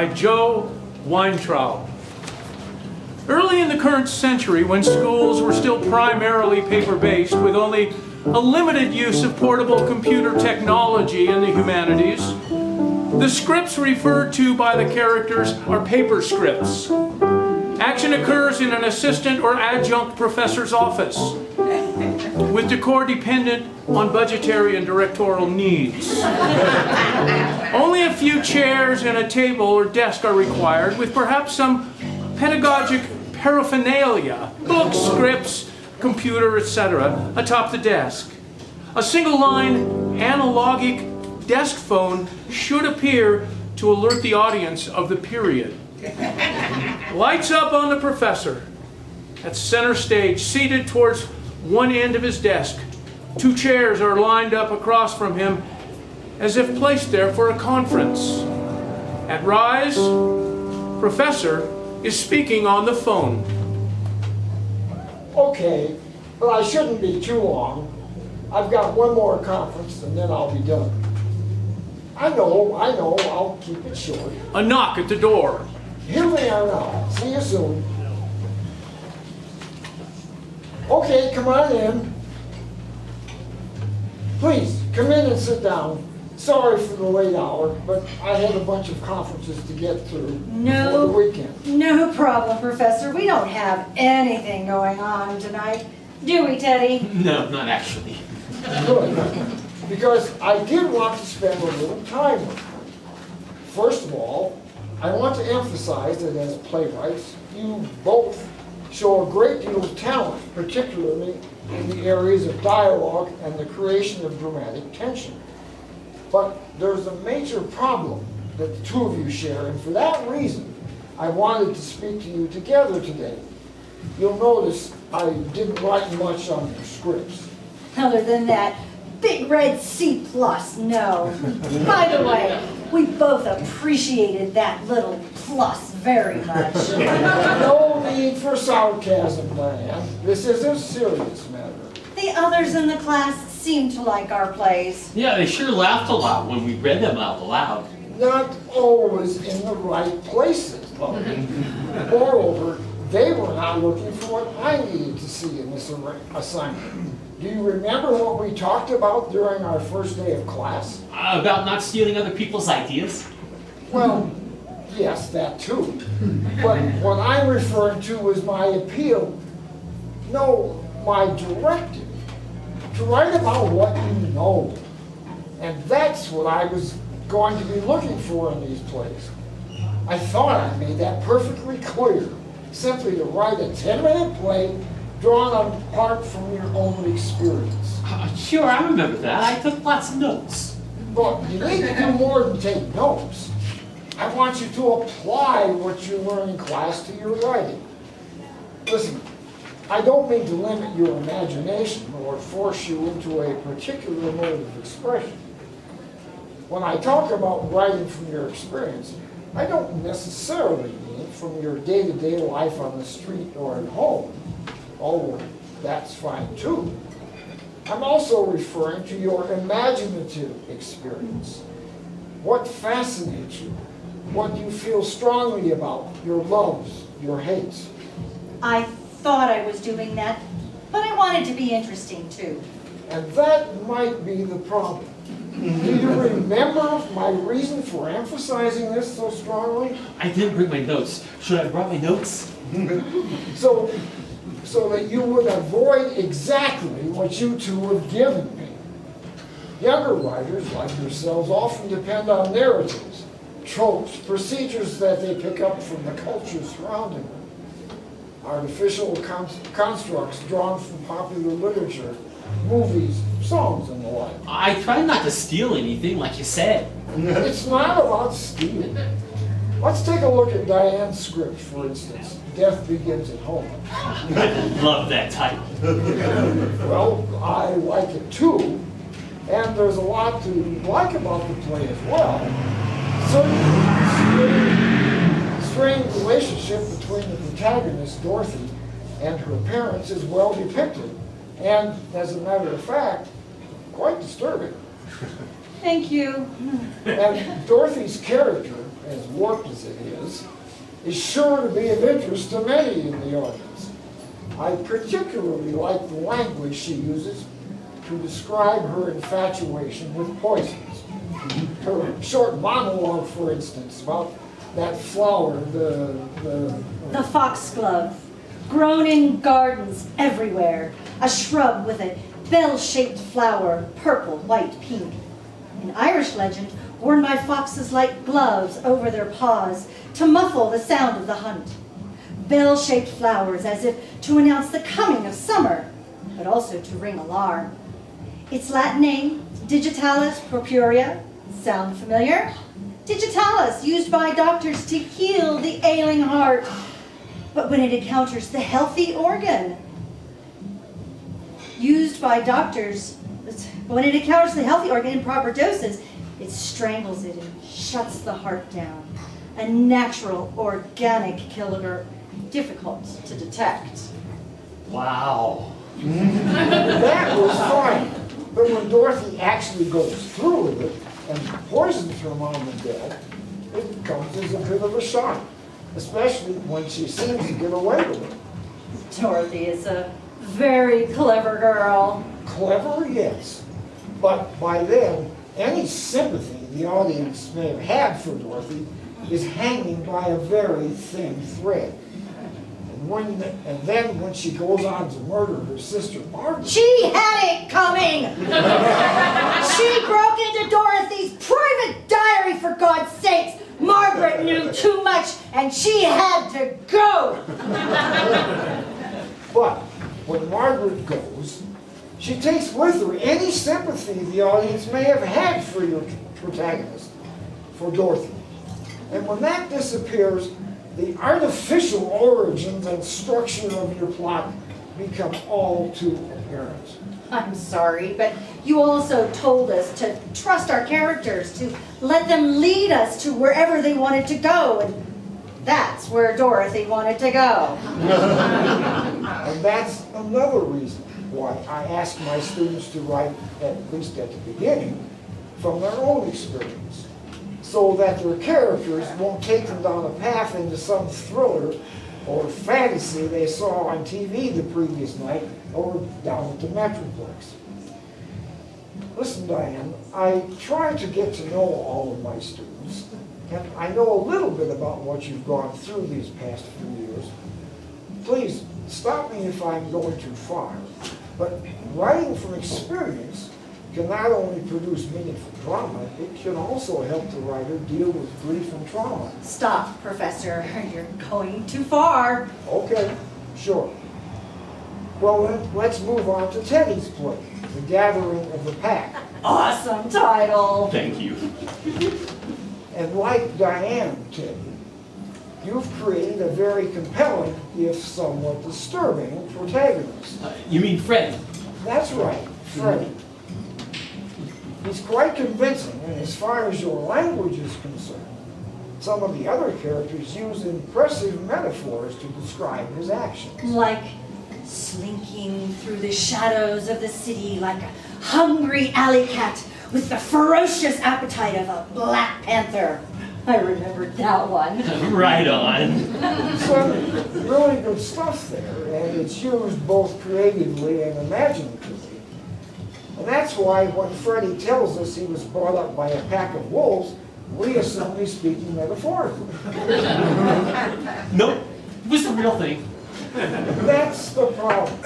by Joe Weintraub. Early in the current century, when schools were still primarily paper-based with only a limited use of portable computer technology in the humanities, the scripts referred to by the characters are paper scripts. Action occurs in an assistant or adjunct professor's office, with decor dependent on budgetary and directorial needs. Only a few chairs and a table or desk are required, with perhaps some pedagogic paraphernalia, books, scripts, computer, etc., atop the desk. A single-line analogic desk phone should appear to alert the audience of the period. Lights up on the professor at center stage, seated towards one end of his desk. Two chairs are lined up across from him as if placed there for a conference. At rise, professor is speaking on the phone. Okay, but I shouldn't be too long. I've got one more conference and then I'll be done. I know, I'll keep it short. A knock at the door. Here we are now. See you soon. Okay, come on in. Please, come in and sit down. Sorry for the late hour, but I had a bunch of conferences to get through before the weekend. No problem, Professor. We don't have anything going on tonight. Do we, Teddy? No, not actually. Good, because I did want to spend a little time with you. First of all, I want to emphasize that as playwrights, you both show a great deal of talent, particularly in the areas of dialogue and the creation of dramatic tension. But there's a major problem that the two of you share, and for that reason, I wanted to speak to you together today. You'll notice I didn't write much on your scripts. Other than that big red C+, no. By the way, we both appreciated that little plus very much. No need for sarcasm, Diane. This is a serious matter. The others in the class seem to like our plays. Yeah, they sure laughed a lot when we read them out loud. Not always in the right places, though. Moreover, they were not looking for what I needed to see in this assignment. Do you remember what we talked about during our first day of class? About not stealing other people's ideas? Well, yes, that too. But what I'm referring to is my appeal, no, my directive, to write about what you know. And that's what I was going to be looking for in these plays. I thought I made that perfectly clear, simply to write a 10-minute play drawn apart from your own experience. Sure, I remember that. I took lots of notes. But you need to do more than take notes. I want you to apply what you learn in class to your writing. Listen, I don't mean to limit your imagination or force you into a particular mode of expression. When I talk about writing from your experience, I don't necessarily mean from your day-to-day life on the street or at home, although that's fine too. I'm also referring to your imaginative experience. What fascinates you? What you feel strongly about? Your loves, your hates. I thought I was doing that, but I wanted to be interesting too. And that might be the problem. Do you remember my reason for emphasizing this so strongly? I didn't bring my notes. Should I have brought my notes? So that you would avoid exactly what you two have given me. Younger writers like yourselves often depend on narratives, tropes, procedures that they pick up from the culture surrounding them. Artificial constructs drawn from popular literature, movies, songs, and the like. I tried not to steal anything, like you said. It's not about stealing. Let's take a look at Diane's script, for instance. Death Begins at Home. I love that title. Well, I like it too. And there's a lot to like about the play as well. Certainly, the strained relationship between the protagonist, Dorothy, and her parents is well depicted. And, as a matter of fact, quite disturbing. Thank you. And Dorothy's character, as warped as it is sure to be of interest to many in the audience. I particularly like the language she uses to describe her infatuation with poisons. Her short monologue, for instance, about that flower, The foxglove, grown in gardens everywhere, a shrub with a bell-shaped flower, purple, white, pink. In Irish legend, worn by foxes like gloves over their paws to muffle the sound of the hunt. Bell-shaped flowers as if to announce the coming of summer, but also to ring alarm. Its Latin name, Digitalis purpurea. Sound familiar? Digitalis, used by doctors to heal the ailing heart. But when it encounters the healthy organ, used by doctors, when it encounters the healthy organ in proper doses, it strangles it and shuts the heart down. A natural, organic killer, difficult to detect. Wow. That was fine. But when Dorothy actually goes through with it and poisons her mom and dad, it comes as a bit of a shock, especially when she seems to get away with it. Dorothy is a very clever girl. Clever, yes. But by then, any sympathy the audience may have had for Dorothy is hanging by a very thin thread. And then when she goes on to murder her sister Margaret... She had it coming! She broke into Dorothy's private diary, for God's sakes! Margaret knew too much, and she had to go! But when Margaret goes, she takes with her any sympathy the audience may have had for your protagonist, for Dorothy. And when that disappears, the artificial origins and structure of your plot become all too apparent. I'm sorry, but you also told us to trust our characters, to let them lead us to wherever they wanted to go, and that's where Dorothy wanted to go. And that's another reason why I ask my students to write, at least at the beginning, from their own experience, so that their characters won't take them down a path into some thriller or fantasy they saw on TV the previous night or down at the Metroplex. Listen, Diane, I try to get to know all of my students, and I know a little bit about what you've gone through these past few years. Please, stop me if I'm going too far, but writing from experience can not only produce meaningful drama, it can also help the writer deal with grief and trauma. Stop, Professor. You're going too far. Okay, sure. Well then, let's move on to Teddy's play, The Gathering of the Pack. Awesome title. Thank you. And like Diane, Teddy, you've created a very compelling, if somewhat disturbing, protagonist. You mean Freddy? That's right, Freddy. He's quite convincing, and as far as your language is concerned, some of the other characters use impressive metaphors to describe his actions. Like slinking through the shadows of the city like a hungry alley cat with the ferocious appetite of a black panther. I remembered that one. Right on. Some really good stuff there, and it's used both creatively and imaginatively. And that's why when Freddy tells us he was brought up by a pack of wolves, we assume he's speaking metaphorically. Nope. It was the real thing. That's the problem.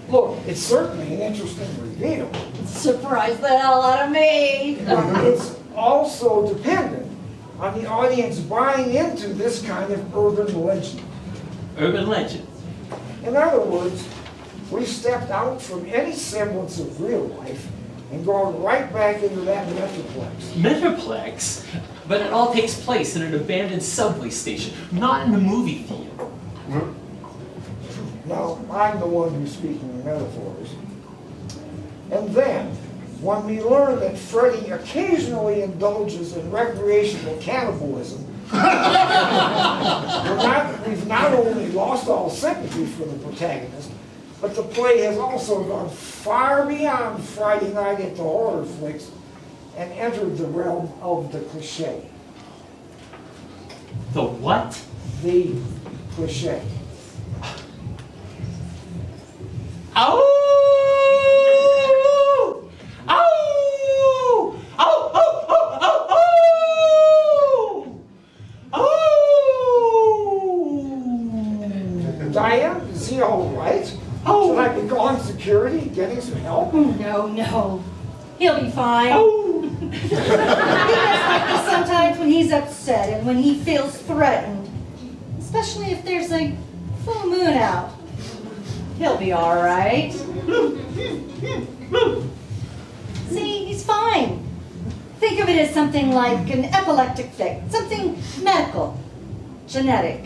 Look, it's certainly an interesting reveal, Surprised the hell out of me. but it's also dependent on the audience buying into this kind of urban legend. Urban legend. In other words, we stepped out from any semblance of real life and gone right back into that Metroplex. Metroplex? But it all takes place in an abandoned subway station, not in a movie theater. Now, I'm the one who's speaking in metaphors. And then, when we learn that Freddy occasionally indulges in recreational cannibalism, we've not only lost all sympathy for the protagonist, but the play has also gone far beyond Friday night at the horror flicks and entered the realm of the cliché. The what? The cliche. Ow! Ow! Ow! Ow! Ow! Ow! Ow! Diane, is he all right? Oh. Should I be calling security, getting some help? No, no. He'll be fine. Ow! He gets like this sometimes when he's upset and when he feels threatened. Especially if there's a full moon out. He'll be all right. See, he's fine. Think of it as something like an epileptic fit, something medical, genetic.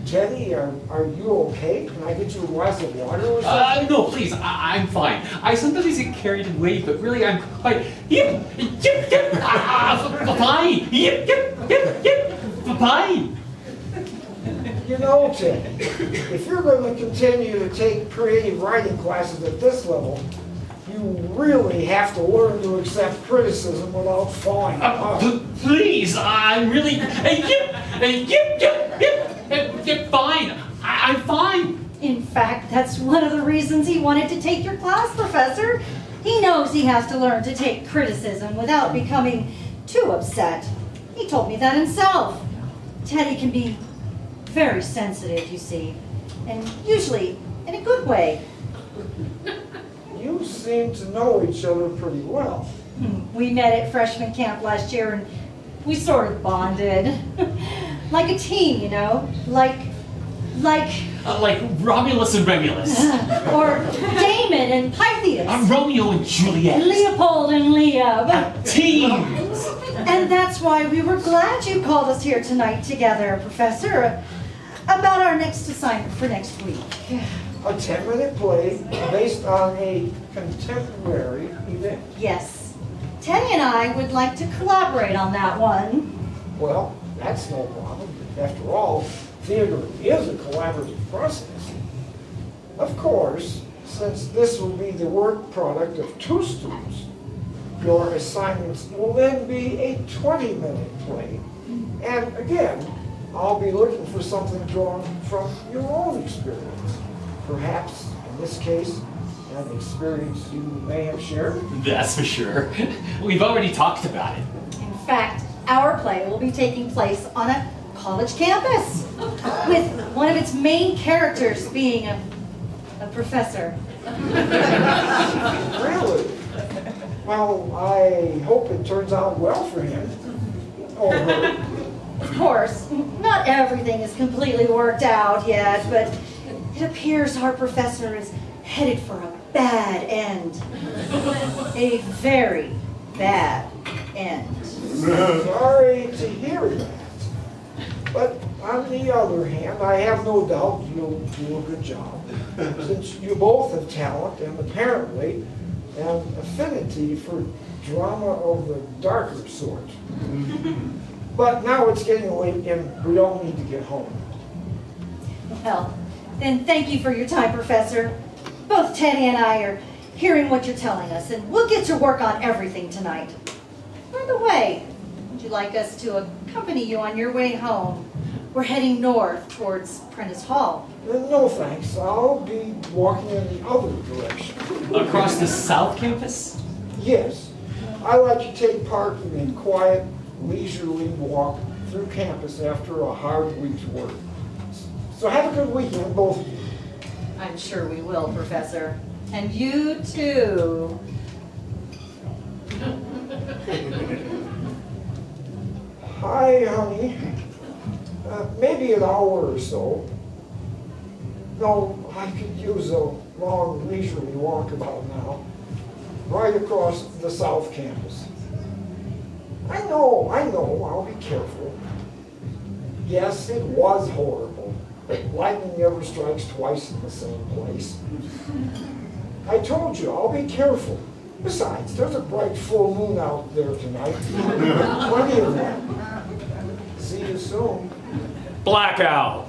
Teddy, are you okay? Can I get you a glass of water or something? No, please, I'm fine. I sometimes get carried away, but really I'm quite fine. Fine. You know, Teddy, if you're going to continue to take creative writing classes at this level, you really have to learn to accept criticism without falling apart. Please, I'm really fine. I'm fine. In fact, that's one of the reasons he wanted to take your class, Professor. He knows he has to learn to take criticism without becoming too upset. He told me that himself. Teddy can be very sensitive, you see, and usually in a good way. You seem to know each other pretty well. We met at freshman camp last year and we sort of bonded. Like a team, you know? Like Romulus and Remulus. or Damon and Pythias. Romeo and Juliet. Leopold and Leah. Teams. And that's why we were glad you called us here tonight together, Professor, about our next assignment for next week. A 10-minute play based on a contemporary event. Yes. Teddy and I would like to collaborate on that one. Well, that's no problem. After all, theater is a collaborative process. Of course, since this will be the work product of 2 students, your assignments will then be a 20-minute play. And again, I'll be looking for something drawn from your own experience. Perhaps, in this case, an experience you may have shared. That's for sure. We've already talked about it. In fact, our play will be taking place on a college campus, with one of its main characters being a professor. Really? Well, I hope it turns out well for him. Or her. Of course, not everything is completely worked out yet, but it appears our professor is headed for a bad end. A very bad end. Sorry to hear that. But on the other hand, I have no doubt you'll do a good job, since you both have talent and apparently an affinity for drama of the darker sort. But now it's getting late and we don't need to get home. Well, then thank you for your time, Professor. Both Teddy and I are hearing what you're telling us, and we'll get to work on everything tonight. By the way, would you like us to accompany you on your way home? We're heading north towards Prentice Hall. No thanks, I'll be walking in the other direction. Across the South Campus? Yes, I like to take part in a quiet, leisurely walk through campus after a hard week's work. So have a good weekend, both of you. I'm sure we will, Professor. And you too. Hi, honey. Maybe an hour or so. No, I could use a long, leisurely walk about now. Right across the South Campus. I know, I'll be careful. Yes, it was horrible, but lightning never strikes twice in the same place. I told you, I'll be careful. Besides, there's a bright full moon out there tonight. Plenty of that. See you soon. Blackout.